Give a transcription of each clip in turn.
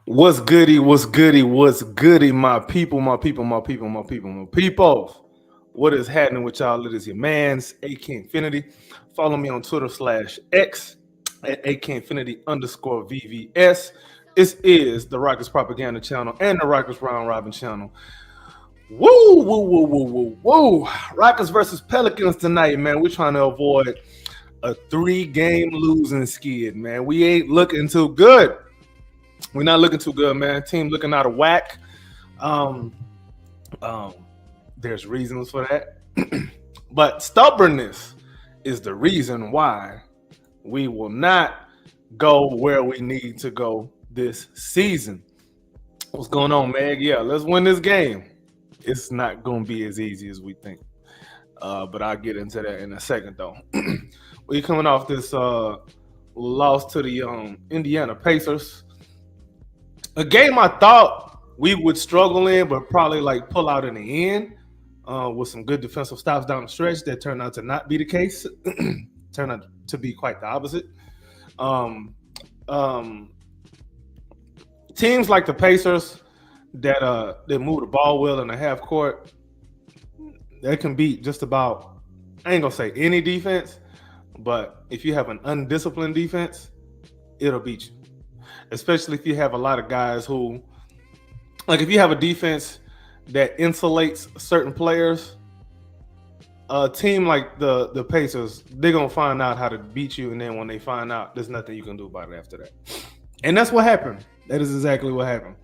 What's goody? What's goody? What's goody? My people, my people, my people, my people, my people. What is happening with y'all? It is your man's AK Infinity. Follow me on Twitter /X at AK Infinity _VVS. This is the Rockets Propaganda Channel and the Rockets Round Robin Channel. Woo, woo, woo, woo, woo, woo. Rockets versus Pelicans tonight, man. We're trying to avoid a 3-game losing skid, man. We ain't looking too good. We're not looking too good, man. Team looking out of whack. Um, there's reasons for that. But stubbornness is the reason why we will not go where we need to go this season. What's going on, Meg? Yeah, let's win this game. It's not going to be as easy as we think. But I'll get into that in a second, though. We're coming off this loss to the Indiana Pacers. A game I thought we would struggle in, but probably like pull out in the end with some good defensive stops down the stretch. That turned out to not be the case. Turned out to be quite the opposite. Teams like the Pacers that move the ball well in the half court, they can beat just about, I ain't gonna say any defense, but if you have an undisciplined defense, it'll beat you. Especially if you have a lot of guys who, like if you have a defense that insulates certain players, a team like the Pacers, they're going to find out how to beat you. And then when they find out, there's nothing you can do about it after that. And that's what happened. That is exactly what happened.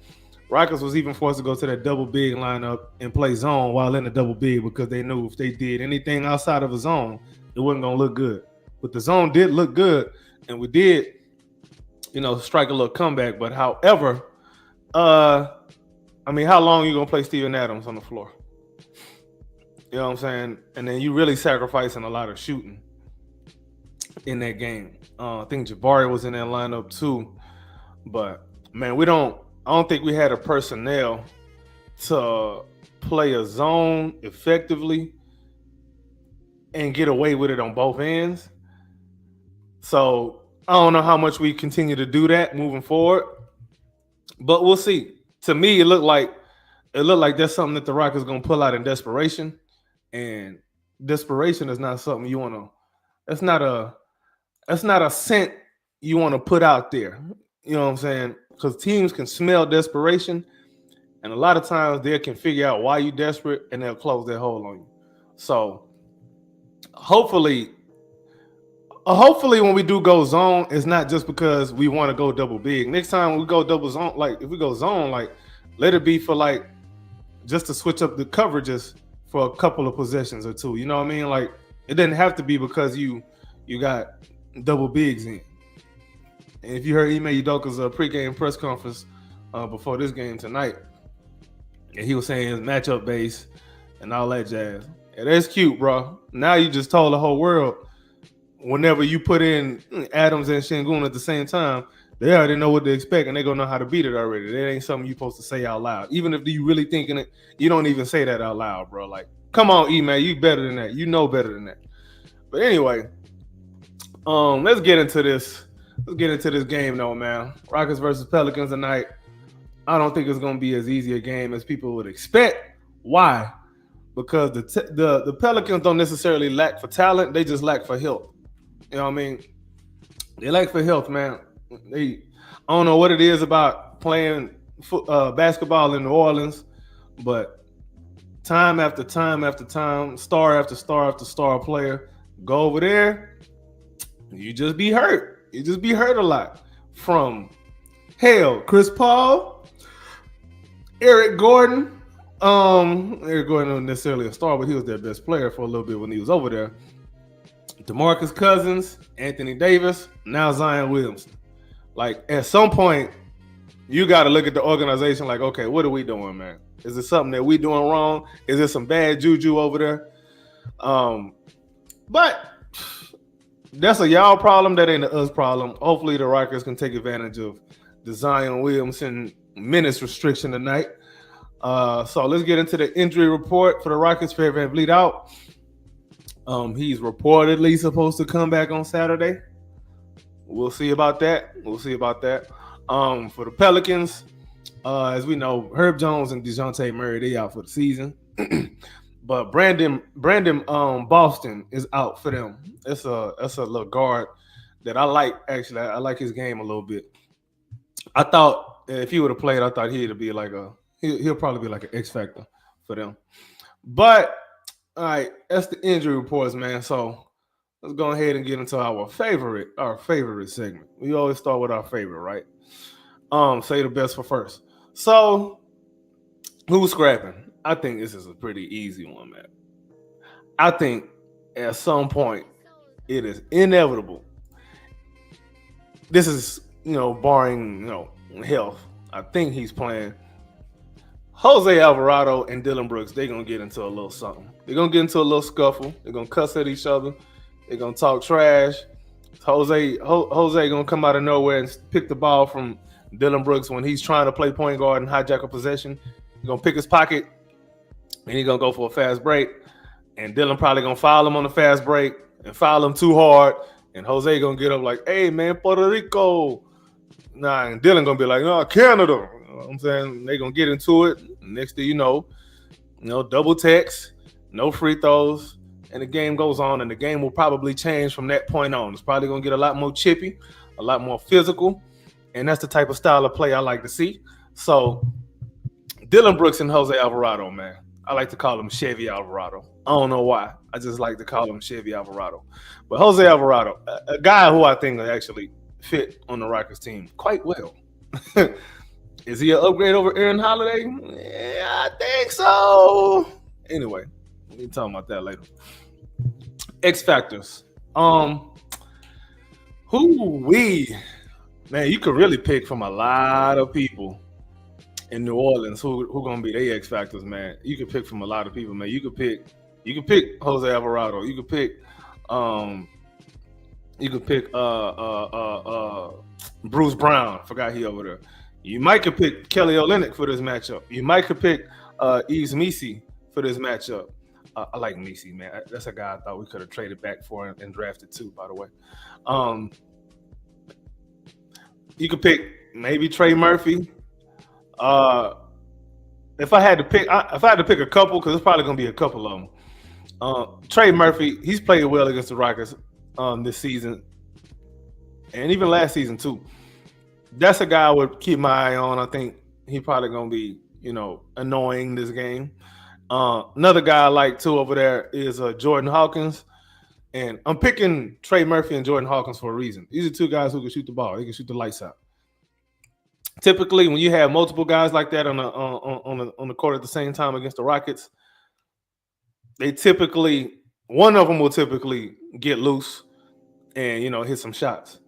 Rockets was even forced to go to that double big lineup and play zone while in the double big because they knew if they did anything outside of a zone, it wasn't going to look good. But the zone did look good, and we did, strike a little comeback. But however, how long are you going to play Steven Adams on the floor? You know what I'm saying? And then you really sacrificing a lot of shooting in that game. I think Jabari was in that lineup too. But, man, I don't think we had a personnel to play a zone effectively and get away with it on both ends. So, I don't know how much we continue to do that moving forward, but we'll see. To me, it looked like that's something that the Rockets going to pull out in desperation, and desperation is not something you want to. That's not a scent you want to put out there. You know what I'm saying? Because teams can smell desperation, and a lot of times they can figure out why you're desperate, and they'll close their hole on you. So, hopefully when we do go zone, it's not just because we want to go double big. Next time we go double zone, like if we go zone, like let it be for like just to switch up the coverages for a couple of possessions or two. You know what I mean? Like it doesn't have to be because you got double bigs in. And if you heard Ime Udoka's pregame press conference before this game tonight, and he was saying it's matchup based and all that jazz. Yeah, that's cute, bro. Now you just told the whole world. Whenever you put in Adams and Şengün at the same time, they already know what to expect, and they're going to know how to beat it already. That ain't something you're supposed to say out loud. Even if you really thinking it, you don't even say that out loud, bro. Like, come on, E-Man, you better than that. You know better than that. But anyway, let's get into this. Let's get into this game, though, man. Rockets versus Pelicans tonight. I don't think it's going to be as easy a game as people would expect. Why? Because the Pelicans don't necessarily lack for talent. They just lack for health. You know what I mean? They lack for health, man. I don't know what it is about playing basketball in New Orleans, but time after time after time, star after star after star player, go over there, you just be hurt. You just be hurt a lot. From, Chris Paul, Eric Gordon. Eric Gordon wasn't necessarily a star, but he was their best player for a little bit when he was over there. DeMarcus Cousins, Anthony Davis, now Zion Williamson. Like, at some point, you got to look at the organization like, okay, what are we doing, man? Is it something that we doing wrong? Is there some bad juju over there? But that's a y'all problem. That ain't a us problem. Hopefully, the Rockets can take advantage of the Zion Williamson minutes restriction tonight. So let's get into the injury report for the Rockets. Fred VanVleet out. He's reportedly supposed to come back on Saturday. We'll see about that. For the Pelicans, As we know, Herb Jones and DeJounte Murray, they out for the season. But Brandon Boston is out for them. That's a little guard that I like. Actually, I like his game a little bit. I thought if he would have played, I thought he'd be like he'll probably be like an X factor for them. But all right, that's the injury reports, man. So let's go ahead and get into our favorite segment. We always start with our favorite, right? Say the best for first. So who's scrapping? I think this is a pretty easy one, man. I think at some point it is inevitable. This is, barring, health. I think he's playing. Jose Alvarado and Dylan Brooks, they're going to get into a little something. They're going to get into a little scuffle. They're going to cuss at each other. They're going to talk trash. Jose going to come out of nowhere and pick the ball from Dylan Brooks when he's trying to play point guard and hijack a possession. He's going to pick his pocket, and he's going to go for a fast break. And Dylan probably going to foul him on the fast break and foul him too hard. And Jose going to get up like, hey, man, Puerto Rico. Nah, and Dylan going to be like, no, Canada. You know what I'm saying? They're going to get into it. Next thing you know, double text, no free throws, and the game goes on, and the game will probably change from that point on. It's probably going to get a lot more chippy, a lot more physical, and that's the type of style of play I like to see. So Dylan Brooks and Jose Alvarado, man. I like to call him Chevy Alvarado. I don't know why. I just like to call him Chevy Alvarado. But Jose Alvarado, a guy who I think will actually fit on the Rockets team quite well. Is he an upgrade over Aaron Holiday? Yeah, I think so. Anyway, we'll be talking about that later. X Factors. Man, you could really pick from a lot of people in New Orleans who gonna be their X Factors, man. You could pick from a lot of people, man. You could pick Jose Alvarado. You could pick Bruce Brown. Forgot he over there. You might could pick Kelly Olynyk for this matchup. You might could pick Yves Missi for this matchup. I like Missi, man. That's a guy I thought we could have traded back for and drafted too, by the way. You could pick maybe Trey Murphy. If I had to pick a couple, because it's probably gonna be a couple of them. Trey Murphy, he's played well against the Rockets this season, and even last season too. That's a guy I would keep my eye on. I think he probably gonna be, annoying this game. Another guy I like too over there is Jordan Hawkins, and I'm picking Trey Murphy and Jordan Hawkins for a reason. These are two guys who can shoot the ball. They can shoot the lights out. Typically, when you have multiple guys like that on the court at the same time against the Rockets, one of them will typically get loose and hit some shots.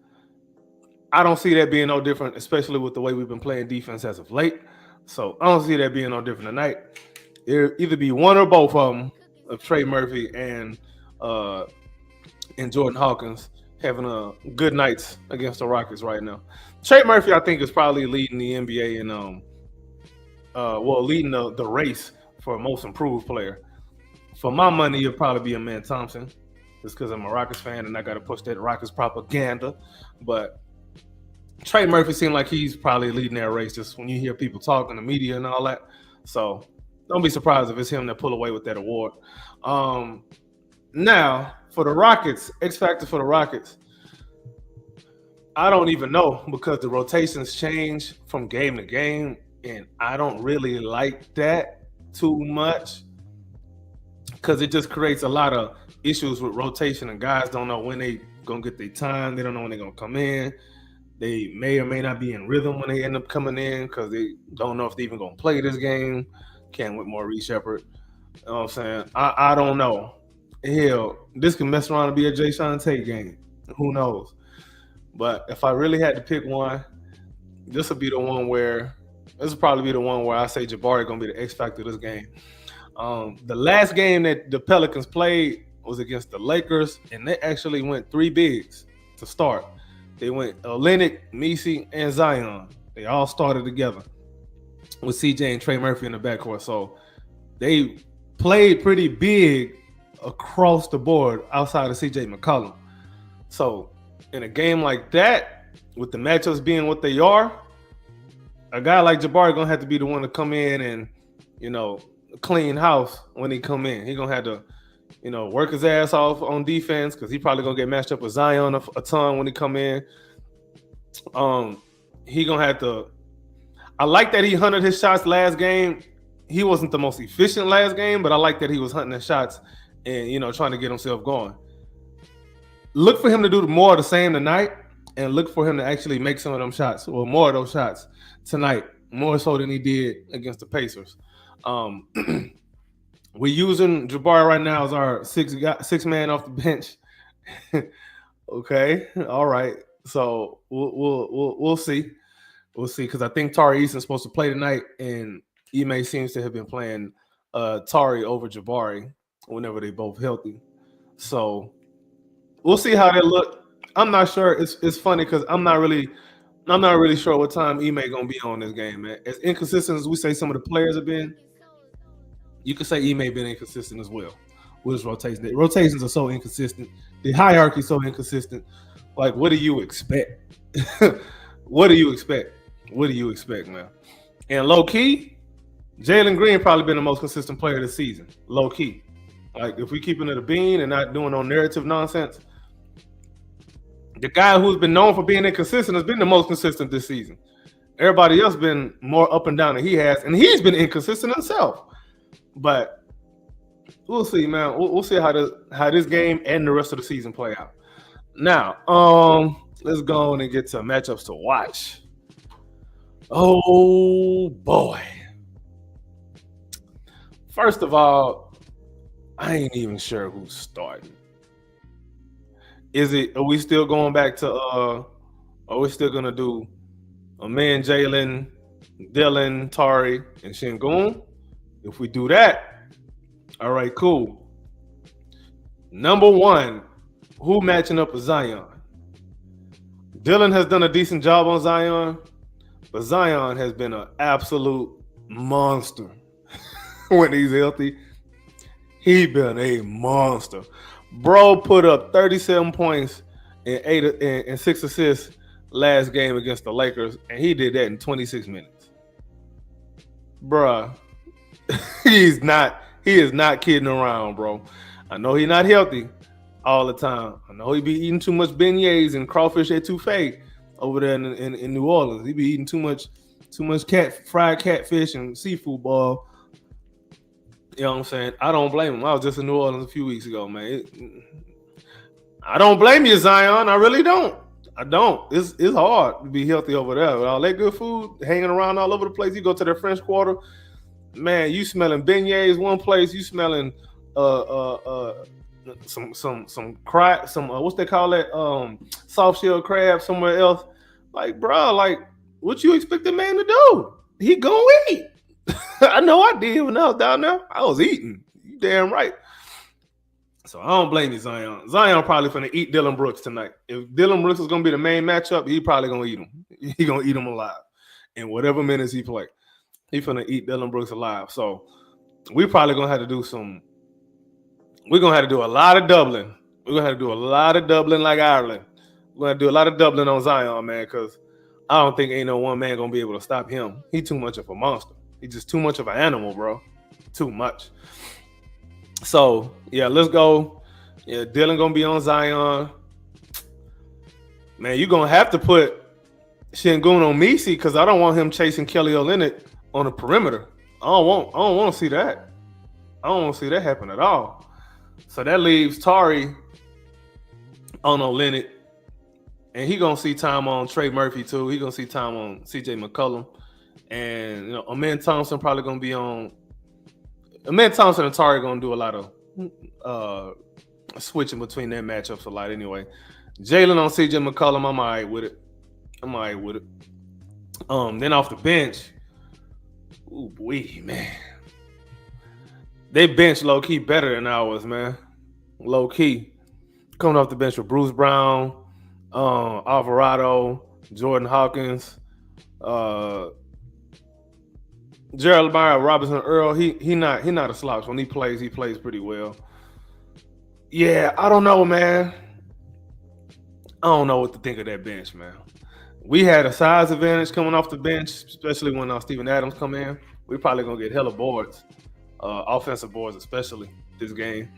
I don't see that being no different, especially with the way we've been playing defense as of late. So I don't see that being no different tonight. It'll either be one or both of them, of Trey Murphy and Jordan Hawkins, having a good nights against the Rockets right now. Trey Murphy, I think, is probably leading the NBA and leading the race for most improved player. For my money, it'll probably be Amen Thompson, just because I'm a Rockets fan and I got to push that Rockets propaganda. But Trey Murphy seemed like he's probably leading that race just when you hear people talking, the media and all that. So don't be surprised if it's him that pull away with that award. Now, for the Rockets, X Factor for the Rockets, I don't even know, because the rotations change from game to game, and I don't really like that too much because it just creates a lot of issues with rotation, and guys don't know when they going to get their time. They don't know when they're going to come in. They may or may not be in rhythm when they end up coming in because they don't know if they're even going to play this game. Can't with Maurice Shepard. You know what I'm saying? I don't know. Hell, this can mess around and be a Jason Tate game. Who knows? But if I really had to pick one, this will probably be the one where I say Jabari going to be the X factor of this game. The last game that the Pelicans played was against the Lakers, and they actually went three bigs to start. They went Olynyk, Missi, and Zion. They all started together with CJ and Trey Murphy in the backcourt. So they played pretty big across the board outside of CJ McCollum. So in a game like that, with the matchups being what they are, a guy like Jabari gonna have to be the one to come in and, you know, clean house when he come in. He gonna have to, you know, work his ass off on defense because he probably gonna get matched up with Zion a ton when he come in. He gonna have to. I like that he hunted his shots last game. He wasn't the most efficient last game, but I like that he was hunting his shots and, you know, trying to get himself going. Look for him to do more of the same tonight, and look for him to actually make some of them shots or more of those shots tonight, more so than he did against the Pacers. We're using Jabari right now as our six man off the bench. Okay, all right. So we'll see. We'll see, because I think Tari Eason's supposed to play tonight, and Ime seems to have been playing Tari over Jabari whenever they both healthy. So we'll see how they look. I'm not sure. It's funny because I'm not really sure what time Ime gonna be on this game, man. As inconsistent as we say some of the players have been, you could say Ime been inconsistent as well with his rotation. The rotations are so inconsistent. The hierarchy is so inconsistent. Like, what do you expect? What do you expect? What do you expect, man? And low key, Jalen Green probably been the most consistent player this season. Low key. Like, if we keeping it a bean and not doing no narrative nonsense, the guy who's been known for being inconsistent has been the most consistent this season. Everybody else been more up and down than he has, and he's been inconsistent himself. But we'll see, man. We'll see how this game and the rest of the season play out. Now, let's go on and get to matchups to watch. Oh boy. First of all, I ain't even sure who's starting. Are we still going back to are we still gonna do man Jalen, Dylan, Tari, and Şengün? If we do that, all right, cool. Number one, who matching up with Zion? Dylan has done a decent job on Zion, but Zion has been an absolute monster when he's healthy. He been a monster. Bro put up 37 points and 6 assists last game against the Lakers, and he did that in 26 minutes. Bruh, he is not kidding around, bro. I know he's not healthy all the time. I know he be eating too much beignets and crawfish etouffee over there in New Orleans. He be eating too much fried catfish and seafood ball. You know what I'm saying? I don't blame him. I was just in New Orleans a few weeks ago, man. I don't blame you, Zion. I really don't. I don't. It's hard to be healthy over there with all that good food hanging around all over the place. You go to the French Quarter, man. You smelling beignets one place. You smelling what's they call that soft shell crab somewhere else. Like, bro, like, what you expect the man to do? He gonna eat. I know I did when I was down there. I was eating. You damn right. So I don't blame you, Zion. Zion probably finna eat Dylan Brooks tonight. If Dylan Brooks is gonna be the main matchup, he probably gonna eat him. He gonna eat him alive in whatever minutes he play. He finna eat Dylan Brooks alive. So we probably gonna have to do we're gonna have to do a lot of doubling. We're gonna have to do a lot of doubling like Ireland. We're gonna do a lot of doubling on Zion, man, because I don't think ain't no one man gonna be able to stop him. He too much of a monster. He's just too much of an animal, bro. Too much. So, yeah, let's go. Yeah, Dylan going to be on Zion. Man, you're going to have to put Şengün on Messi because I don't want him chasing Kelly Olynyk on the perimeter. I don't want to see that. I don't want to see that happen at all. So that leaves Tari on Olynyk. And he going to see time on Trey Murphy, too. He going to see time on C.J. McCollum. And, you know, Amen Thompson probably going to be on. Amen Thompson and Tari going to do a lot of switching between their matchups a lot anyway. Jalen on C.J. McCollum, I'm all right with it. Then off the bench, ooh, boy, man. They bench low-key better than ours, man. Low-key. Coming off the bench with Bruce Brown, Alvarado, Jordan Hawkins, Jeremiah Robinson Earl, he not a slouch. When he plays pretty well. Yeah, I don't know, man. I don't know what to think of that bench, man. We had a size advantage coming off the bench, especially when Steven Adams come in. We're probably gonna get hella boards, offensive boards, especially this game.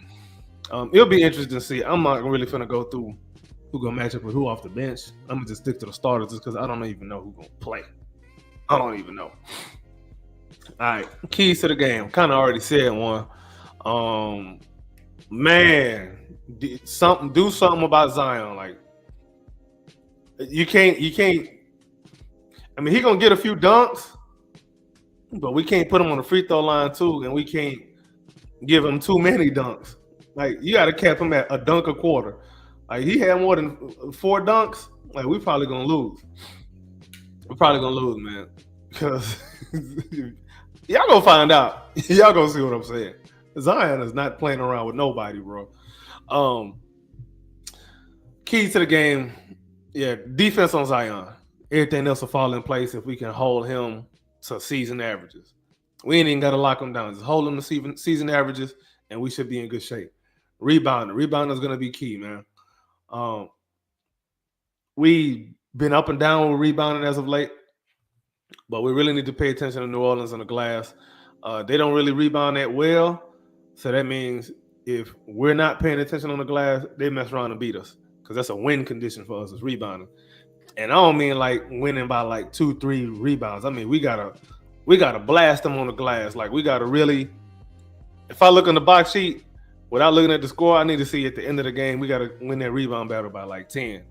It'll be interesting to see. I'm not really finna go through who gonna match up with who off the bench. I'm gonna just stick to the starters just because I don't even know who gonna play. I don't even know. All right, keys to the game. Kind of already said one. Man, do something about Zion. Like you can't. I mean, he gonna get a few dunks, but we can't put him on the free throw line too, and we can't give him too many dunks. Like you got to cap him at a dunk a quarter. Like he had more than 4 dunks. Like we probably gonna lose. We're probably gonna lose, man, because y'all gonna find out. Y'all gonna see what I'm saying. Zion is not playing around with nobody, bro. Key to the game, yeah, defense on Zion. Everything else will fall in place if we can hold him to season averages. We ain't even got to lock him down. Just hold him to season averages, and we should be in good shape. Rebounding is going to be key, man. We've been up and down with rebounding as of late, but we really need to pay attention to New Orleans on the glass. They don't really rebound that well, so that means if we're not paying attention on the glass, they mess around and beat us because that's a win condition for us is rebounding. And I don't mean like winning by like 2-3 rebounds. I mean we gotta blast them on the glass. Like we gotta really. If I look on the box sheet without looking at the score, I need to see at the end of the game we gotta win that rebound battle by like 10.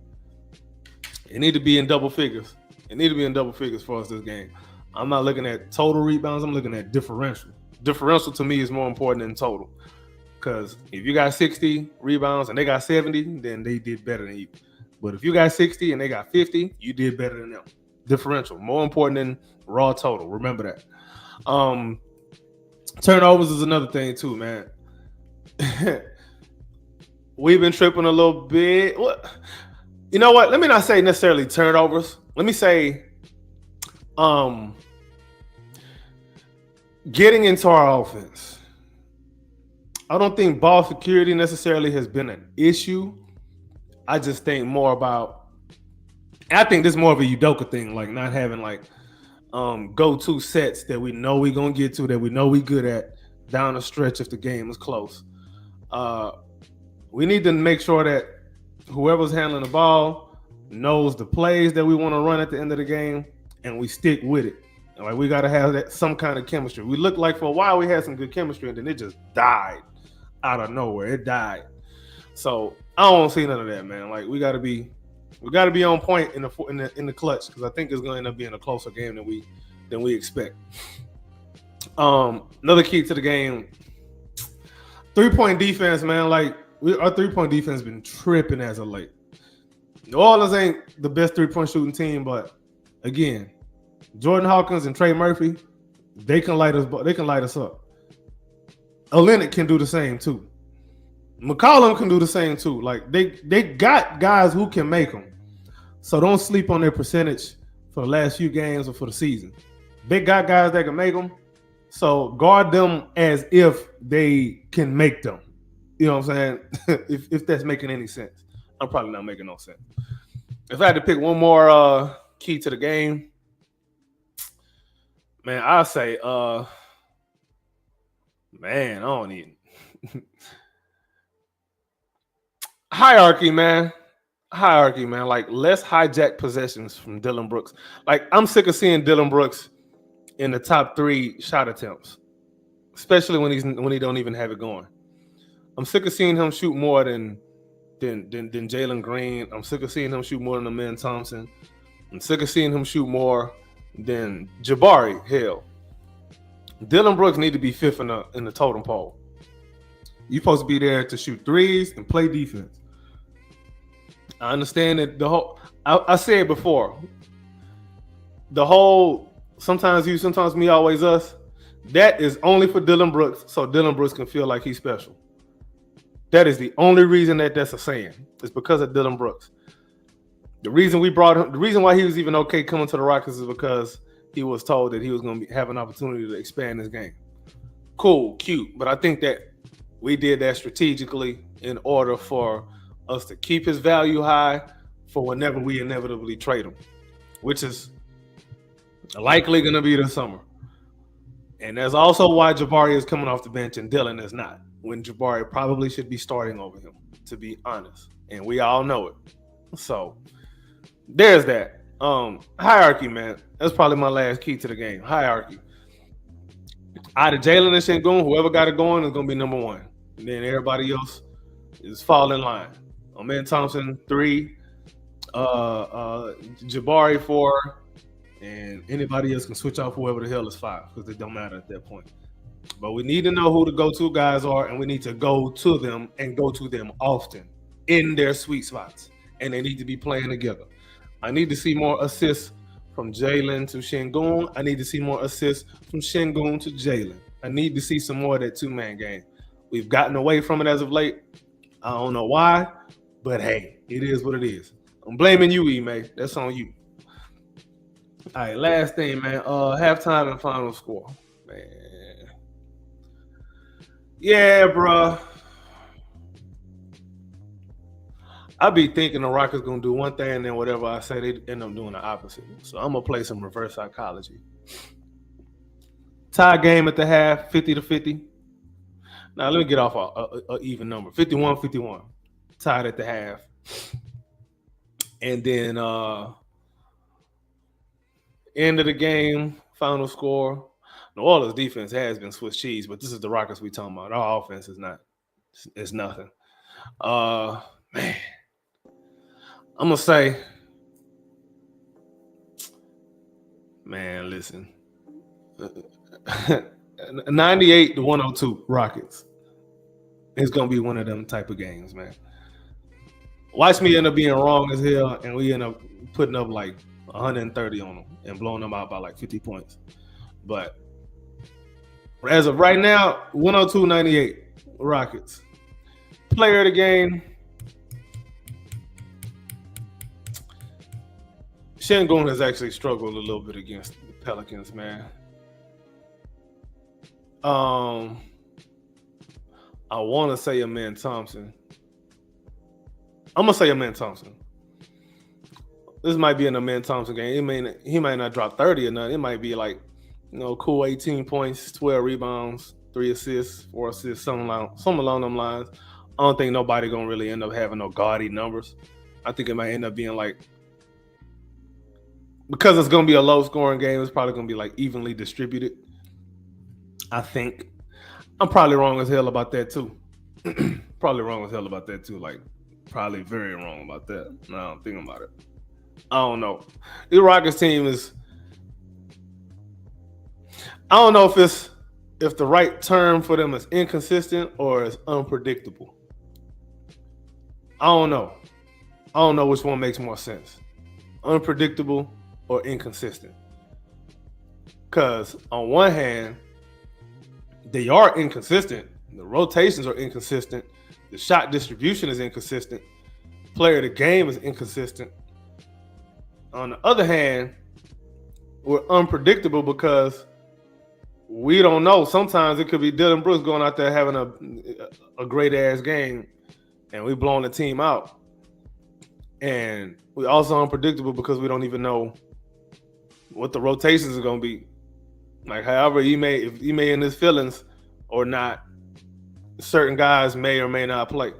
It need to be in double figures. It need to be in double figures for us this game. I'm not looking at total rebounds. I'm looking at differential. Differential to me is more important than total. Because if you got 60 rebounds and they got 70, then they did better than you. But if you got 60 and they got 50, you did better than them. Differential, more important than raw total. Remember that. Turnovers is another thing too, man. We've been tripping a little bit. What? You know what? Let me not say necessarily turnovers. Let me say getting into our offense. I don't think ball security necessarily has been an issue. I just think more about, I think this is more of a Udoka thing, like not having like go-to sets that we know we're going to get to, that we know we good at down the stretch if the game is close. We need to make sure that whoever's handling the ball knows the plays that we want to run at the end of the game, and we stick with it. Like we got to have that some kind of chemistry. We looked like for a while we had some good chemistry, and then it just died out of nowhere. It died. So I don't see none of that, man. Like we got to be on point in the clutch because I think it's going to end up being a closer game than we expect. Another key to the game, 3-point defense, man. Like our 3-point defense has been tripping as of late. New Orleans ain't the best 3-point shooting team, but again, Jordan Hawkins and Trey Murphy, they can light us up. Olenek can do the same too. McCollum can do the same too. Like they got guys who can make them. So don't sleep on their percentage for the last few games or for the season. They got guys that can make them. So guard them as if they can make them. You know what I'm saying? if that's making any sense. I'm probably not making no sense. If I had to pick one more key to the game, man, I'll say, man, I don't even. Hierarchy, man. Like, let's hijack possessions from Dillon Brooks. Like, I'm sick of seeing Dillon Brooks in the top 3 shot attempts, especially when he don't even have it going. I'm sick of seeing him shoot more than Jalen Green. I'm sick of seeing him shoot more than Amen Thompson. I'm sick of seeing him shoot more than Jabari. Hell, Dillon Brooks need to be 5th in the totem pole. You're supposed to be there to shoot threes and play defense. I understand that I said before, the whole sometimes you, sometimes me, always us, that is only for Dillon Brooks, so Dillon Brooks can feel like he's special. That is the only reason that's a saying. It's because of Dillon Brooks. The reason we brought him, the reason why he was even okay coming to the Rockets is because he was told that he was going to have an opportunity to expand his game. Cool, cute, but I think that we did that strategically in order for us to keep his value high for whenever we inevitably trade him. which is likely going to be this summer. And that's also why Jabari is coming off the bench and Dylan is not, when Jabari probably should be starting over him, to be honest. And we all know it. So there's that. Hierarchy, man. That's probably my last key to the game. Hierarchy. Out of Jalen and Sengun, whoever got it going is going to be number one. And then everybody else is fall in line. Amen Thompson, 3. Jabari, 4. And anybody else can switch off whoever the hell is 5 because it don't matter at that point. But we need to know who the go-to guys are, and we need to go to them and go to them often in their sweet spots. And they need to be playing together. I need to see more assists from Jalen to Sengun. I need to see more assists from Sengun to Jalen. I need to see some more of that two-man game. We've gotten away from it as of late. I don't know why, but hey, it is what it is. I'm blaming you, E-May. That's on you. All right, last thing, man. Halftime and final score. Man. Yeah, bro. I be thinking the Rockets gonna do one thing, and then whatever I say, they end up doing the opposite. So I'm gonna play some reverse psychology. Tie game at the half, 50-50. Now let me get off a even number, 51-51. Tied at the half, and then end of the game, final score. New Orleans defense has been Swiss cheese, but this is the Rockets we talking about. Our offense is not. It's nothing. Man. I'm going to say, man, listen. 98-102 Rockets. It's going to be one of them type of games, man. Watch me end up being wrong as hell, and we end up putting up like 130 on them and blowing them out by like 50 points. But as of right now, 102-98 Rockets. Player of the game, Sengun has actually struggled a little bit against the Pelicans, man. I want to say Amen Thompson. I'm gonna say Amen Thompson. This might be an Amen Thompson game. He might not drop 30 or nothing. It might be like, cool 18 points, 12 rebounds, 3 assists, 4 assists, something along them lines. I don't think nobody gonna really end up having no gaudy numbers. I think it might end up being like, because it's going to be a low-scoring game, it's probably going to be, like, evenly distributed. I think. I'm probably wrong as hell about that, too. Like, probably very wrong about that. Now I'm thinking about it. I don't know. The Rockets team is... I don't know if the right term for them is inconsistent or is unpredictable. I don't know. I don't know which one makes more sense. Unpredictable or inconsistent. Because on one hand, they are inconsistent. The rotations are inconsistent. The shot distribution is inconsistent. Player of the game is inconsistent. On the other hand, we're unpredictable because we don't know. Sometimes it could be Dylan Brooks going out there having a great ass game and we blowing the team out. And we also unpredictable because we don't even know what the rotations are going to be. Like, however, if he may in his feelings or not, certain guys may or may not play.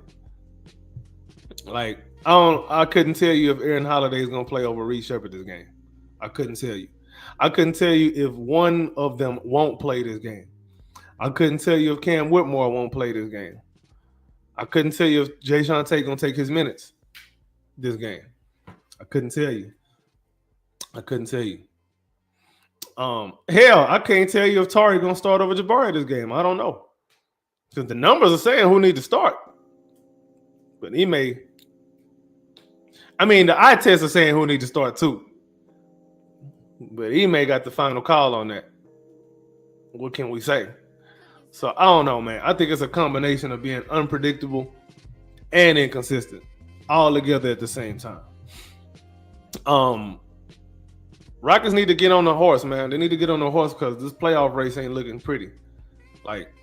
Like, I couldn't tell you if Aaron Holiday is going to play over Reed Shepherd this game. I couldn't tell you. I couldn't tell you if one of them won't play this game. I couldn't tell you if Cam Whitmore won't play this game. I couldn't tell you if Jay Sean Tate going to take his minutes this game. I couldn't tell you. Hell, I can't tell you if Tari going to start over Jabari this game. I don't know. Because the numbers are saying who need to start. But he may. I mean, the eye test are saying who need to start too. But he may got the final call on that. What can we say? So I don't know, man. I think it's a combination of being unpredictable and inconsistent all together at the same time. Rockets need to get on the horse, man. They need to get on the horse because this playoff race ain't looking pretty. Like,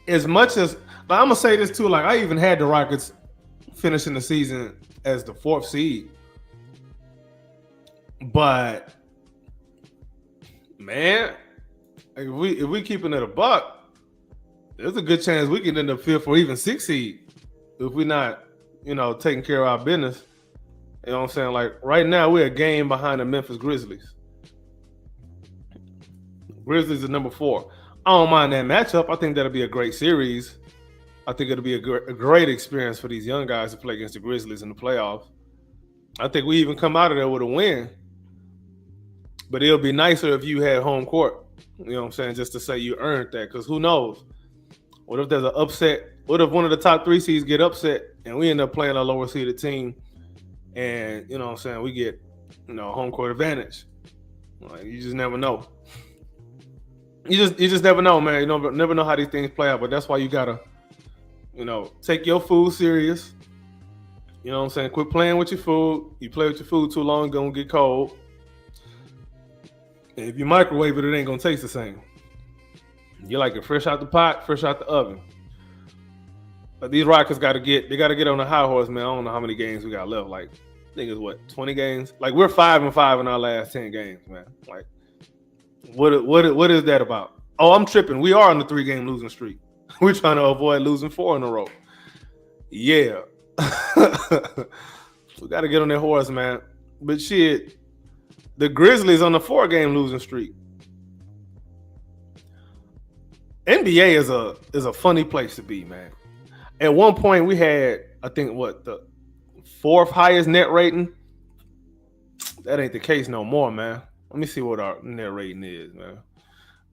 as much as, but I'm gonna say this too. Like, I even had the Rockets finishing the season as the 4th seed. But man, if we keeping it a buck, there's a good chance we can end up fifth or even sixth seed if we're not, taking care of our business. You know what I'm saying? Like right now, we're a game behind the Memphis Grizzlies. Grizzlies is number 4. I don't mind that matchup. I think that'll be a great series. I think it'll be a great experience for these young guys to play against the Grizzlies in the playoffs. I think we even come out of there with a win. But it'll be nicer if you had home court. You know what I'm saying? Just to say you earned that. Because who knows? What if there's an upset? What if one of the top 3 seeds get upset and we end up playing a lower seeded team and, you know what I'm saying, we get, home court advantage? Like, you just never know. You just never know, man. You never know how these things play out. But that's why you got to, take your food serious. You know what I'm saying? Quit playing with your food. You play with your food too long, it's going to get cold. And if you microwave it, it ain't going to taste the same. You like it fresh out the pot, fresh out the oven. But these Rockets got to get on the high horse, man. I don't know how many games we got left. Like, I think it's 20 games? Like, we're 5-5 in our last 10 games, man. Like, what is that about? Oh, I'm tripping. We are on the 3-game losing streak. We're trying to avoid losing 4 in a row. Yeah. We got to get on that horse, man. But shit, the Grizzlies on the 4-game losing streak. NBA is a funny place to be, man. At one point, we had, I think, the 4th highest net rating. That ain't the case no more, man. Let me see what our net rating is, man.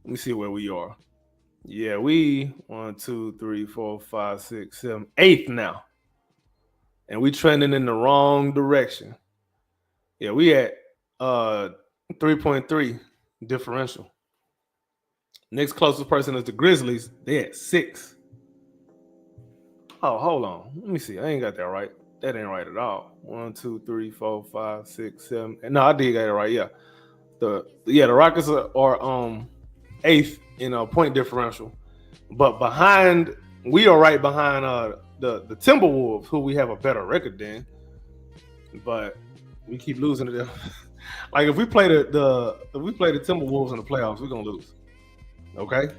Let me see where we are. Yeah, we 1, 2, 3, 4, 5, 6, 7, 8th now. And we trending in the wrong direction. Yeah, we at 3.3 differential. Next closest person is the Grizzlies. They at 6. Oh, hold on. Let me see. I ain't got that right. That ain't right at all. 1, 2, 3, 4, 5, 6, 7. No, I did get it right. Yeah. The Rockets are 8th in point differential. But we are right behind the Timberwolves, who we have a better record than. But we keep losing to them. Like if we play the Timberwolves in the playoffs, we're gonna lose. Okay?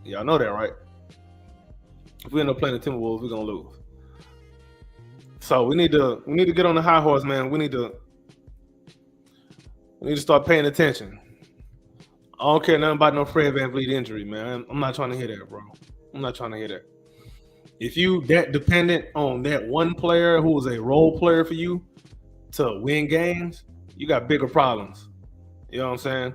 Y'all know that, right? If we end up playing the Timberwolves, we're gonna lose. So we need to get on the high horse, man. We need to start paying attention. I don't care nothing about no Fred VanVleet injury, man. I'm not trying to hear that, bro. I'm not trying to hear that. If you that dependent on that one player who was a role player for you to win games, you got bigger problems. You know what I'm saying?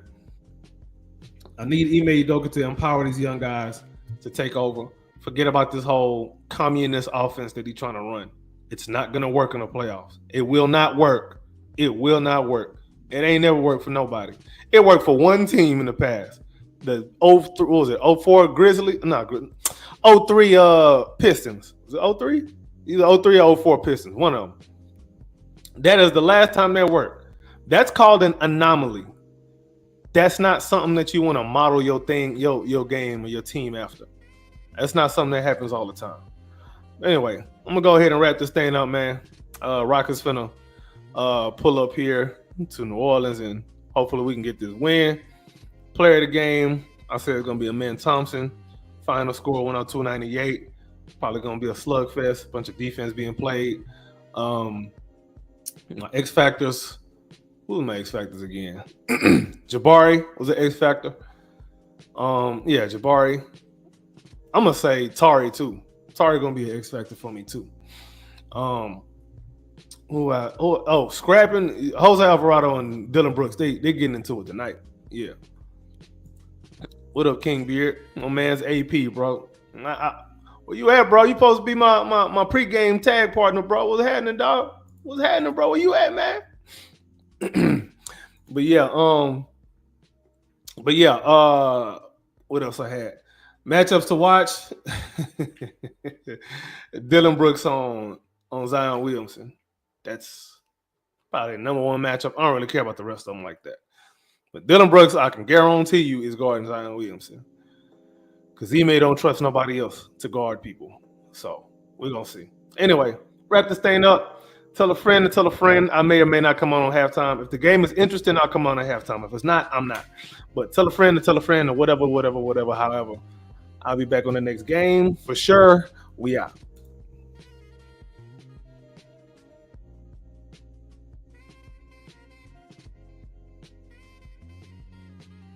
I need Ime Udoka to empower these young guys to take over. Forget about this whole communist offense that he's trying to run. It's not going to work in the playoffs. It will not work. It will not work. It ain't never worked for nobody. It worked for one team in the past. The 04 Grizzlies? No, 03 Pistons. Was it 03? Either 03 or 04 Pistons. One of them. That is the last time that worked. That's called an anomaly. That's not something that you want to model your game or your team after. That's not something that happens all the time. Anyway, I'm going to go ahead and wrap this thing up, man. Rockets finna pull up here to New Orleans, and hopefully we can get this win. Player of the game, I said it's going to be Amen Thompson. Final score 102-98. Probably going to be a slugfest, a bunch of defense being played. My X Factors. Who's my X Factors again? Jabari was an X Factor. Yeah, Jabari. I'm going to say Tari, too. Tari going to be an X Factor for me, too. Scrapping. Jose Alvarado and Dylan Brooks, they getting into it tonight. Yeah. What up, King Beard? My man's AP, bro. Where you at, bro? You supposed to be my pregame tag partner, bro. What's happening, dog? What's happening, bro? Where you at, man? But yeah, what else I had? Matchups to watch. Dylan Brooks on Zion Williamson. That's probably the number one matchup. I don't really care about the rest of them like that. But Dylan Brooks, I can guarantee you, is guarding Zion Williamson. Because he don't trust nobody else to guard people. So we're going to see. Anyway, wrap this thing up. Tell a friend to tell a friend. I may or may not come on halftime. If the game is interesting, I'll come on at halftime. If it's not, I'm not. But tell a friend to tell a friend or whatever. However, I'll be back on the next game for sure. We out.